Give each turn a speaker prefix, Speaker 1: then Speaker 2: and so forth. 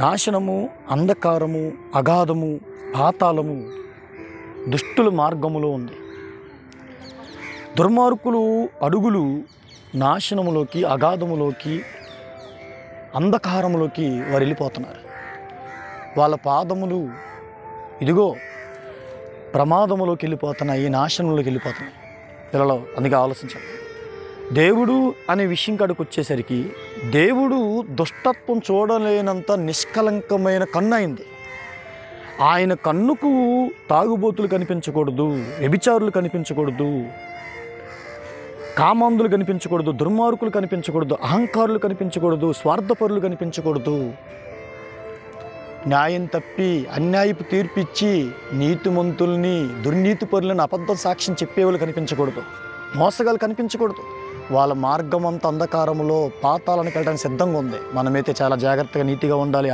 Speaker 1: నాశనము, అంధకారము, అగాధము, పాతాళము దుష్టుల మార్గములో ఉంది. దుర్మార్గులు అడుగులు నాశనములోకి, అగాధములోకి, అంధకారములోకి వారు వెళ్ళిపోతున్నారు. వాళ్ళ పాదములు ఇదిగో ప్రమాదములోకి వెళ్ళిపోతున్నాయి, నాశనంలోకి వెళ్ళిపోతున్నాయి. పిల్లలు అందుకే ఆలోచించాలి. దేవుడు అనే విషయం కాడికి వచ్చేసరికి దేవుడు దుష్టత్వం చూడలేనంత నిష్కలంకమైన కన్ను అయింది. ఆయన కన్నుకు తాగుబోతులు కనిపించకూడదు, వ్యభిచారులు కనిపించకూడదు, కామాంధులు కనిపించకూడదు, దుర్మార్గులు కనిపించకూడదు, అహంకారులు కనిపించకూడదు, స్వార్థపరులు కనిపించకూడదు, న్యాయం తప్పి అన్యాయపు తీర్పిచ్చి నీతిమంతుల్ని, దుర్నీతి పరులను అబద్ధ సాక్ష్యం చెప్పేవాళ్ళు కనిపించకూడదు, మోసగాలు కనిపించకూడదు. వాళ్ళ మార్గం అంతా అంధకారంలో పాతాళానికి వెళ్ళడానికి సిద్ధంగా ఉంది. మనమైతే చాలా జాగ్రత్తగా నీతిగా ఉండాలి.